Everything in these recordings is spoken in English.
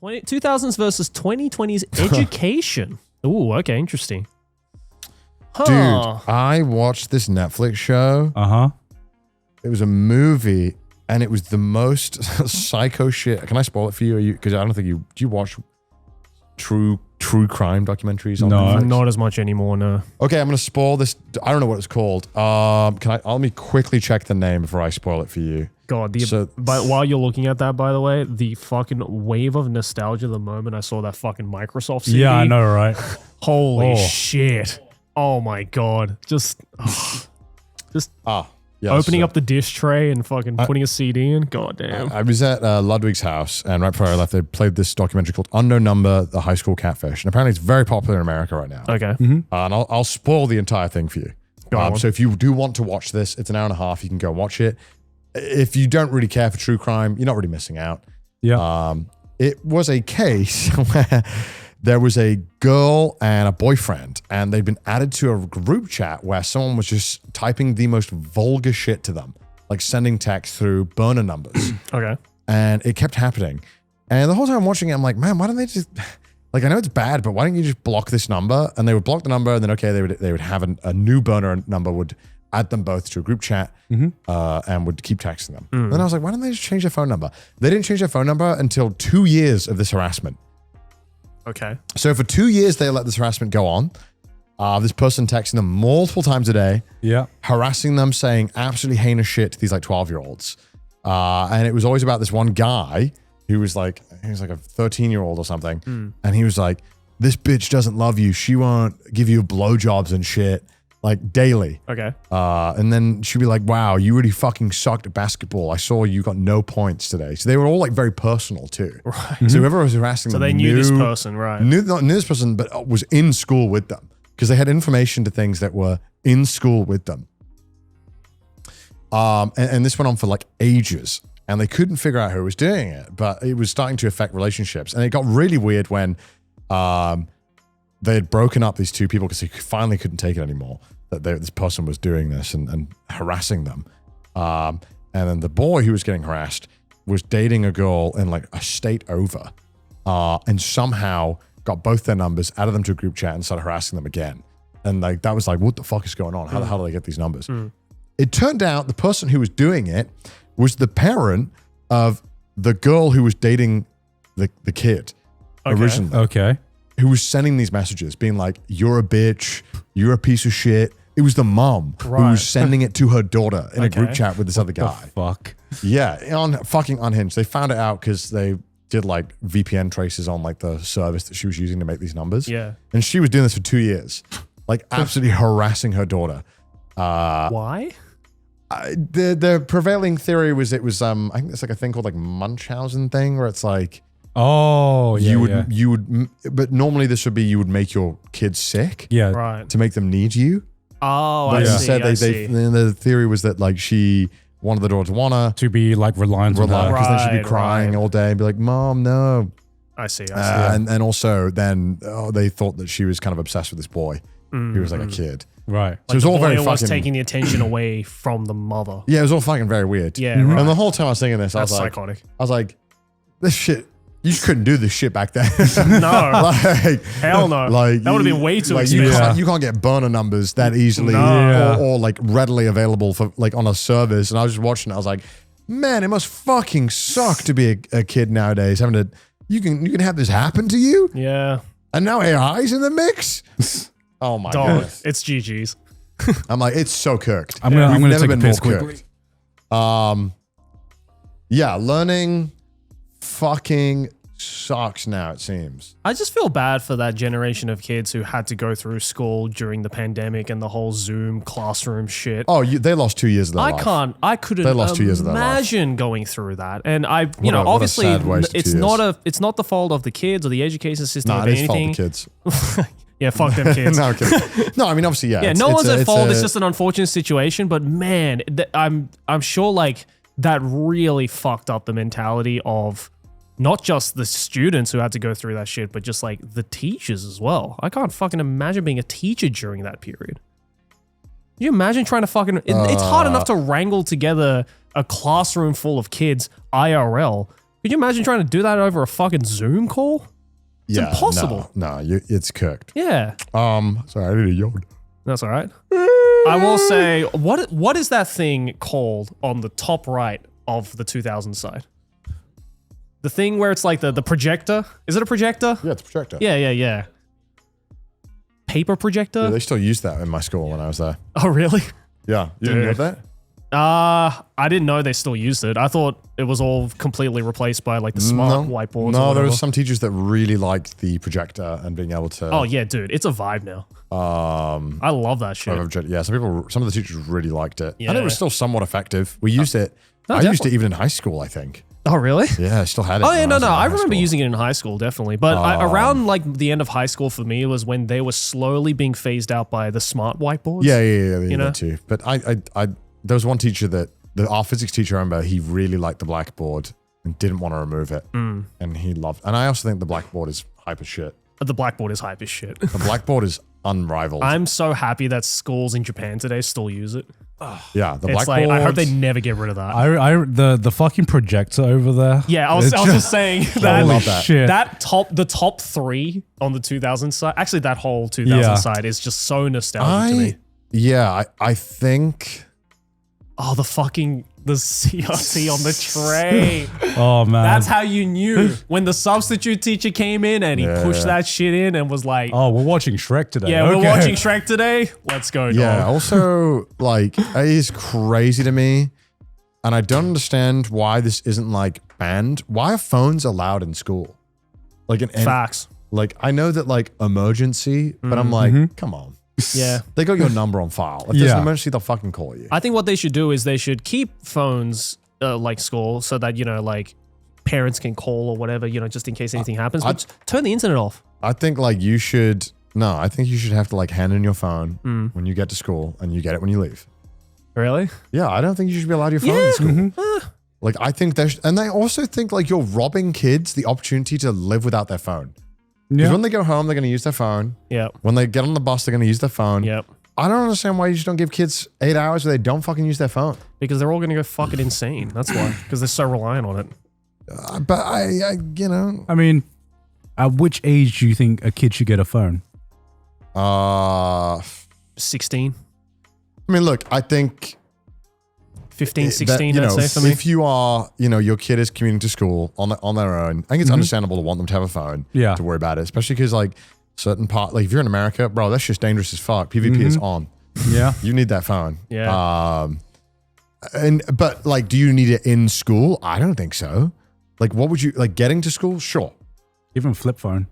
2000s versus 2020s education. Ooh, okay, interesting. Huh. Dude, I watched this Netflix show. It was a movie, and it was the most psycho shit. Can I spoil it for you? Because I don't think do you watch true crime documentaries on Netflix? Not as much anymore, no. Okay, I'm going to spoil this. I don't know what it's called. Let me quickly check the name before I spoil it for you. God, but while you're looking at that, by the way, the fucking wave of nostalgia the moment I saw that fucking Microsoft CD. Yeah, I know, right? Holy shit. Oh my God. Opening up the dish tray and fucking putting a CD in. God damn. I was at Ludwig's house, and right before I left, they played this documentary called Unknown Number, The High School Catfish. And apparently it's very popular in America right now. Okay. And I'll spoil the entire thing for you. So if you do want to watch this, it's an hour and a half. You can go and watch it. If you don't really care for true crime, you're not really missing out. Yeah. It was a case where there was a girl and a boyfriend, and they'd been added to a group chat where someone was just typing the most vulgar shit to them, like sending text through burner numbers. Okay. And it kept happening. And the whole time I'm watching it, I'm like, man, why don't they just, like, I know it's bad, but why don't you just block this number? And they would block the number, and then, okay, they would have a new burner number, would add them both to a group chat, and would keep texting them. Then I was like, why don't they just change their phone number? They didn't change their phone number until 2 years of this harassment. Okay. So for 2 years, they let this harassment go on. This person texting them multiple times a day, harassing them, saying absolutely heinous shit to these like 12-year-olds. And it was always about this one guy who was like, he was like a 13-year-old or something. And he was like, this bitch doesn't love you. She won't give you blowjobs and shit, like daily. Okay. And then she'd be like, wow, you really fucking sucked at basketball. I saw you got no points today. So they were all like very personal too. Right. So whoever was harassing them they knew this person, right? Knew this person, but was in school with them because they had information to things that were in school with them. And this went on for like ages, and they couldn't figure out who was doing it, but it was starting to affect relationships. And it got really weird when they had broken up these two people because they finally couldn't take it anymore, that this person was doing this and harassing them. And then the boy who was getting harassed was dating a girl in like a state over, and somehow got both their numbers, added them to a group chat, and started harassing them again. And like that was like, what the fuck is going on? How the hell do they get these numbers? It turned out the person who was doing it was the parent of the girl who was dating the kid originally. Okay. Who was sending these messages being like, you're a bitch, you're a piece of shit. It was the mom who was sending it to her daughter in a group chat with this other guy. Fuck. Yeah, on fucking Unhinged. They found it out because they did like VPN traces on like the service that she was using to make these numbers. Yeah. And she was doing this for 2 years, like absolutely harassing her daughter. Why? The prevailing theory was it was I think it's like a thing called like Munchausen thing where it's like, oh yeah, you would, but normally this would be you would make your kids sick, right, to make them need you. Oh, but I see. instead the theory was that like she wanted the daughter to be like reliant on her, because then she'd be crying all day and be like, "Mom, no." I see. And also then they thought that she was kind of obsessed with this boy who was like a kid. Right. So it was all very fucking... was taking the attention away from the mother. Yeah, it was all fucking very weird. Yeah, right. And the whole time I was thinking this, I was psychotic. I was like, this shit, you just couldn't do this shit back then. No. Like, hell no. Like, that would have been way too expensive. You can't get burner numbers that easily or like readily available for like on a service. And I was just watching it, I was like, man, it must fucking suck to be a kid nowadays. Having to, you can have this happen to you? Yeah. And now AI's in the mix? Oh my god, it's GG's. I'm like, it's so cooked. I'm gonna take a piss quickly. Yeah, learning fucking sucks now, it seems. I just feel bad for that generation of kids who had to go through school during the pandemic and the whole Zoom classroom shit. Oh, they lost 2 years of their life. I couldn't they lost 2 years of their life. Imagine going through that. And obviously it's not the fault of the kids or the education system or anything. It is fault of the kids. Yeah, fuck them kids. No, okay. No, I mean, obviously, yeah. Yeah, no one's at fault. It's just an unfortunate situation. But man, I'm sure like that really fucked up the mentality of not just the students who had to go through that shit, but just like the teachers as well. I can't fucking imagine being a teacher during that period. Can you imagine trying to fucking... It's hard enough to wrangle together a classroom full of kids IRL, Could you imagine trying to do that over a fucking Zoom call? It's impossible. No, it's cooked. Yeah. Sorry, I need a yawn. That's all right. I will say, what is that thing called on the top right of the 2000 side? The thing where it's like the projector? Is it a projector? Yeah, it's a projector. Yeah. Paper projector? Yeah, they still use that in my school when I was there. Oh, really? Yeah, you didn't know that? I didn't know they still used it. I thought it was all completely replaced by like the smart whiteboards. No, there were some teachers that really liked the projector and being able to. Oh yeah, dude, it's a vibe now. I love that shit. Yeah, some of the teachers really liked it, and it Yeah. was still somewhat effective. We used it. No, I used it definitely. even in high school, I think. Oh really? Yeah, I still had it. Oh yeah, when no. was in I high remember school. using it in high school, definitely. But around like the end of high school for me was when they were slowly being phased out by the smart whiteboards. Yeah, you know? know too. But I there was one teacher that our physics teacher, I remember, he really liked the blackboard and didn't want to remove it, and he loved. And I also think the blackboard is hype as shit. The blackboard is hype as shit. The blackboard is unrivaled. I'm so happy that schools in Japan today still use it. Yeah, the It's blackboard. like I hope they never get rid of that. The fucking projector over there. Yeah, I was just saying I that. love that. Shit. The top three on the 2000 side, actually that whole 2000 side is just so nostalgic to me. Yeah, I think. Oh, the CRT on the tray. Oh man. That's how you knew when the substitute teacher came in and he pushed that shit in and was like, Oh, we're watching Shrek today. yeah, Okay. we're watching Shrek today. Let's go, dog. Yeah. Also, like, it is crazy to me, and I don't understand why this isn't like banned. Why are phones allowed in school? Like Facts. Like I know that like emergency, but I'm like, come on. Yeah. They got your number on file. If there's an emergency, they'll fucking call you. I think what they should do is they should keep phones like school so that, you know, like parents can call or whatever, you know, just in case anything happens. But turn the internet off. I think like I think you should have to like hand in your phone when you get to school and you get it when you leave. Really? Yeah, I don't think you should be allowed your phone in school. Like I think and they also think like you're robbing kids the opportunity to live without their phone. Because when they go home, they're going to use their phone. Yeah. When they get on the bus, they're going to use their phone. Yep. I don't understand why you just don't give kids 8 hours where they don't fucking use their phone. Because they're all going to go fucking insane. That's why. Because they're so reliant on it. But I, you know. I mean, at which age do you think a kid should get a phone? 16, I mean, look, I think 15, that, 16, you I'd know, say for me. if you are, you know, your kid is commuting to school on their own, I think it's understandable to want them to have a phone to worry about it, especially because like certain part, like if you're in America, bro, that's just dangerous as fuck. PvP is on. Yeah. You need that phone. Yeah. But like, do you need it in school? I don't think so. Like, what would you, like getting to school? Sure. Even flip phone.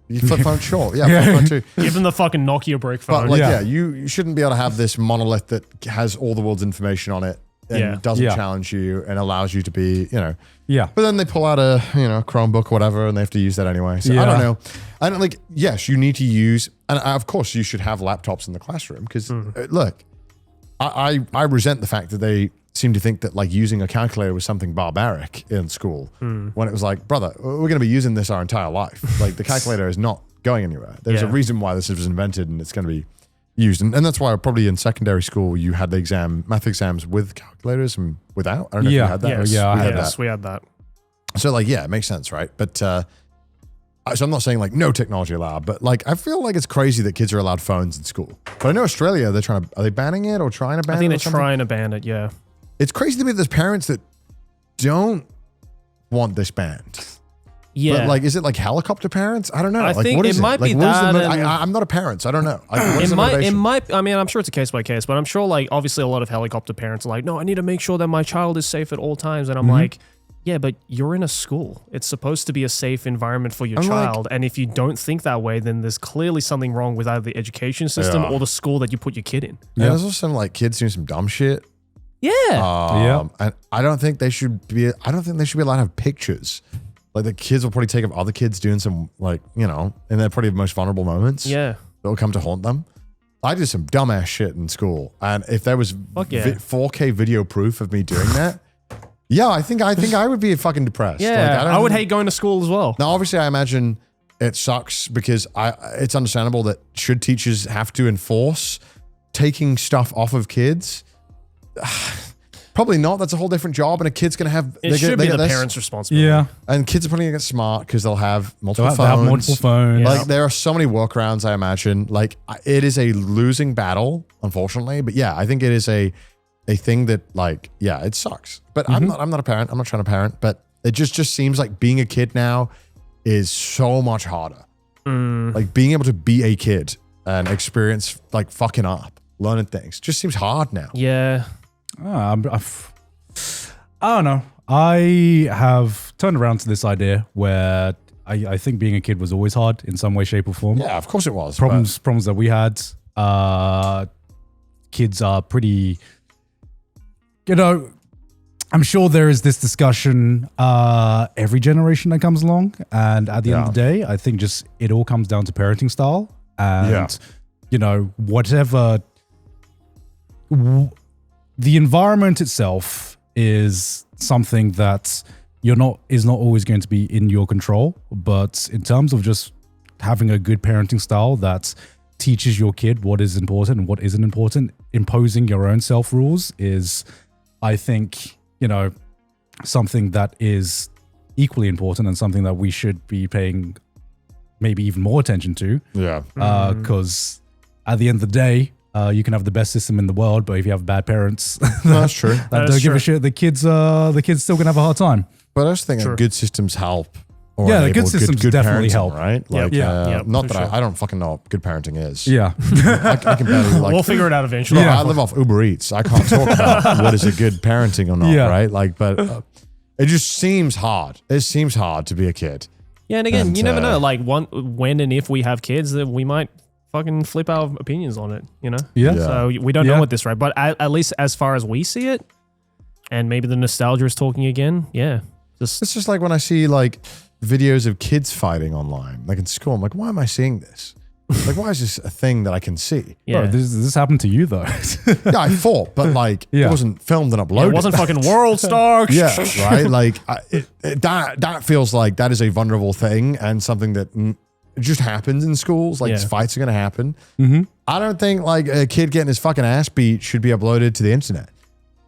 You flip phone, sure. Yeah, flip phone too. Give them the fucking Nokia brick phone. But like, you shouldn't be able to have this monolith that has all the world's information on it and doesn't challenge you and allows you to be, you know. Yeah. But then they pull out a, you know, Chromebook or whatever and they have to use that anyway. So I don't know. I don't like, yes, you need to use, and of course you should have laptops in the classroom because look, I resent the fact that they seem to think that like using a calculator was something barbaric in school when it was like, brother, we're going to be using this our entire life. Like the calculator is not going anywhere. There's a reason why this was invented and it's going to be used. And that's why probably in secondary school, you had the math exams with calculators and without. I don't know if you had that. Yes, we had that. So like, yeah, it makes sense, right? But so I'm not saying like no technology allowed, but like I feel like it's crazy that kids are allowed phones in school. But I know Australia, are they banning it or trying to ban it? I think or they're something? trying to ban it, yeah. It's crazy to me that there's parents that don't want this banned. Yeah. But like, is it like helicopter parents? I don't know. I like, think what is it might be like, that. I'm not a parent, so I don't know. Like, what is It the might, motivation? I mean, I'm sure it's a case by case, but I'm sure like obviously a lot of helicopter parents are like, no, I need to make sure that my child is safe at all times. And I'm like, yeah, but you're in a school. It's supposed to be a safe environment for your child. And if you don't think that way, then there's clearly something wrong with either the education system or the school that you put your kid in. Yeah. There's also some like kids doing some dumb shit. Yeah. And I don't think they should be allowed to have pictures. Like the kids will probably take of other kids doing some like, you know, in their probably most vulnerable moments. Yeah. That'll come to haunt them. I did some dumbass shit in school. And if there was 4K video proof of me doing that, I think I would be fucking depressed. Yeah. Like, I would hate going to school as well. Now, obviously, I imagine it sucks because it's understandable that should teachers have to enforce taking stuff off of kids, Probably not. That's a whole different job, and a kid's gonna have. It should be the parents' responsibility. Yeah. And kids are probably gonna get smart because they'll have multiple They'll phones. have multiple phones. Yeah. Like there are so many workarounds. I imagine. Like it is a losing battle, unfortunately. But yeah, I think it is a thing that like it sucks. But I'm not a parent. I'm not trying to parent. But it just seems like being a kid now is so much harder. Like being able to be a kid and experience like fucking up, learning things, just seems hard now. Yeah. I don't know. I have turned around to this idea where I think being a kid was always hard in some way, shape, or form. Yeah, of course it was. Problems that we had. Kids are pretty. I'm sure there is this discussion every generation that comes along, and at the end of the day, I think just it all comes down to parenting style and whatever. The environment itself is something that is not always going to be in your control, but in terms of just having a good parenting style that teaches your kid what is important and what isn't important, imposing your own self rules is, I think, something that is equally important and something that we should be paying maybe even more attention to. Yeah. Because at the end of the day, you can have the best system in the world, but if you have bad parents That's true. that don't give a shit, the kids still gonna have a hard time. But I just think that good systems help. Or Yeah, the enable good systems definitely parenting, help. right? Like, Yep, not for that sure. I don't fucking know what good parenting is. Yeah. I can barely like. We'll figure it out eventually. I live off Uber Eats. I can't talk about what is a good parenting or not, Yeah. right? Like, but it just seems hard. It seems hard to be a kid. Yeah, and again, And, you never know. Like when and if we have kids, that we might fucking flip our opinions on it. Yeah. So we don't know Yeah. what this right, but at least as far as we see it, and maybe the nostalgia is talking again. Yeah, It's just like when I see like videos of kids fighting online, like in school. I'm like, why am I seeing this? Like, why is this a thing that I can see? yeah. Bro, this happened to you though. Yeah, I fought, but like, Yeah. it wasn't filmed and Yeah, uploaded. it wasn't fucking World Star. Yeah, right. Like that feels like that is a vulnerable thing and something that just happens in schools. Like Yeah. fights are going to happen. I don't think like a kid getting his fucking ass beat should be uploaded to the internet,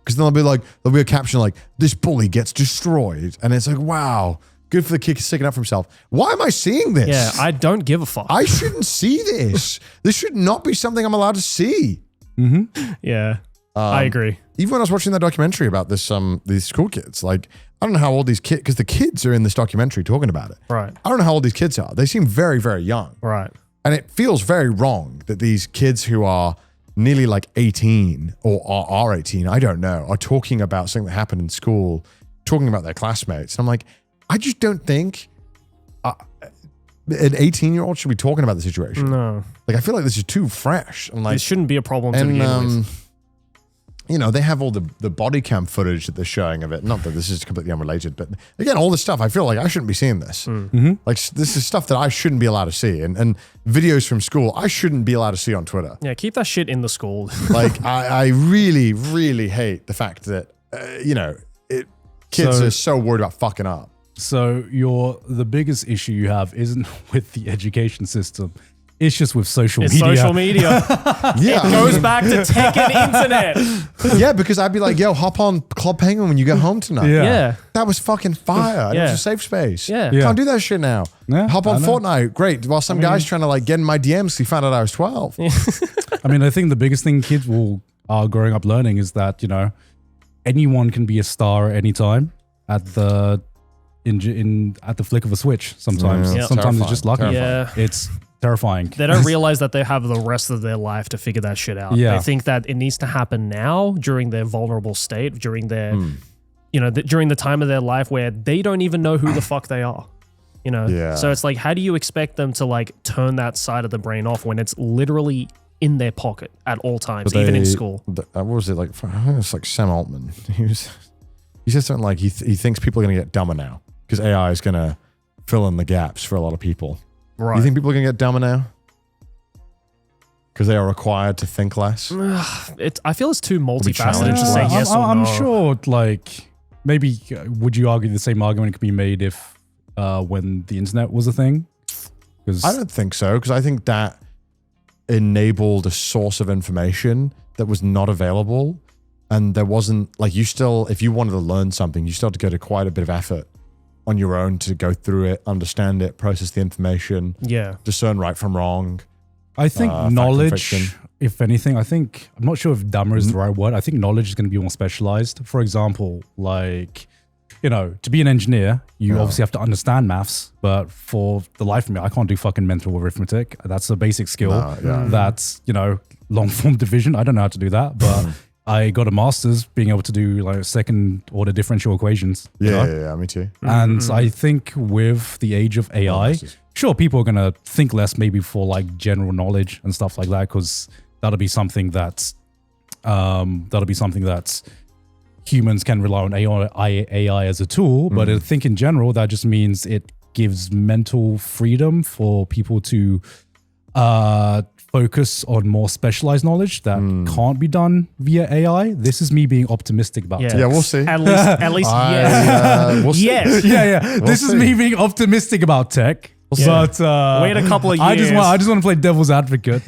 because then there'll be a caption like, "This bully gets destroyed," and it's like, wow, good for the kid sticking up for himself. Why am I seeing this? Yeah, I don't give a fuck. I shouldn't see this. This should not be something I'm allowed to see. Yeah, I agree. Even when I was watching that documentary about these school kids, like, I don't know how old these kids, because the kids are in this documentary talking about it. Right, I don't know how old these kids are. They seem very, very young. right. And it feels very wrong that these kids who are nearly like 18 or are 18, I don't know, are talking about something that happened in school, talking about their classmates. And I'm like, I just don't think an 18-year-old should be talking about the situation. No, Like, I feel like this is too fresh. And like, it shouldn't be a problem to begin with. they have all the body cam footage that they're showing of it. Not that this is completely unrelated, but again, all this stuff, I feel like I shouldn't be seeing this. Like, this is stuff that I shouldn't be allowed to see. And videos from school, I shouldn't be allowed to see on Twitter. Yeah, keep that shit in the school. Like, I really, really hate the fact that, kids So- are so worried about fucking up. So the biggest issue you have isn't with the education system. It's just with social It's media. social media. Yeah. It goes back to tech and internet. Yeah, because I'd be like, yo, hop on Club Penguin when you get home tonight. Yeah. Yeah. That was fucking fire. And it Yeah. was a safe space. Yeah. Yeah. Can't do that shit now. Yeah, Hop I on know. Fortnite. Great. While some guy's trying to like get in my DMs because he found out I was 12. I mean, I think the biggest thing kids are growing up learning is that, anyone can be a star at any time at the flick of a switch. Sometimes, Yeah. sometimes it's just lucky. Yeah. It's terrifying. They don't realize that they have the rest of their life to figure that shit out. Yeah. They think that it needs to happen now during their vulnerable state, during their, during the time of their life where they don't even know who the fuck they are. Yeah. So it's like, how do you expect them to like turn that side of the brain off when it's literally in their pocket at all times, even in school? What was it like? I think it's like Sam Altman. He said something like he thinks people are going to get dumber now because AI is going to fill in the gaps for a lot of people. Right. You think people are going to get dumber now? Because they are required to think less? I feel it's too multifaceted challenged to say less. yes or no. I'm sure, like, maybe would you argue the same argument could be made if when the internet was a thing? Because I don't think so, because I think that enabled a source of information that was not available and there wasn't like, you still, if you wanted to learn something, you still had to go to quite a bit of effort on your own to go through it, understand it, process the information, discern right from wrong. I think fact from knowledge, fiction. if anything, I'm not sure if dumber is the right word. I think knowledge is going to be more specialized. For example, like, to be an engineer, you obviously have to understand maths, but for the life of me, I can't do fucking mental arithmetic. That's a basic skill. That's, long form division. I don't know how to do that, but I got a master's being able to do like second order differential equations. Yeah, me too. And I think with the age of AI, sure, people are going to think less maybe for like general knowledge and stuff like that, because that'll be something that humans can rely on AI as a tool. But I think in general, that just means it gives mental freedom for people to focus on more specialized knowledge that can't be done via AI. This is me being optimistic about tech. Yeah, we'll see. At least, yes. We'll see. Yes. Yeah. This is me being optimistic about tech. But Wait a couple of years. I just want to play devil's advocate.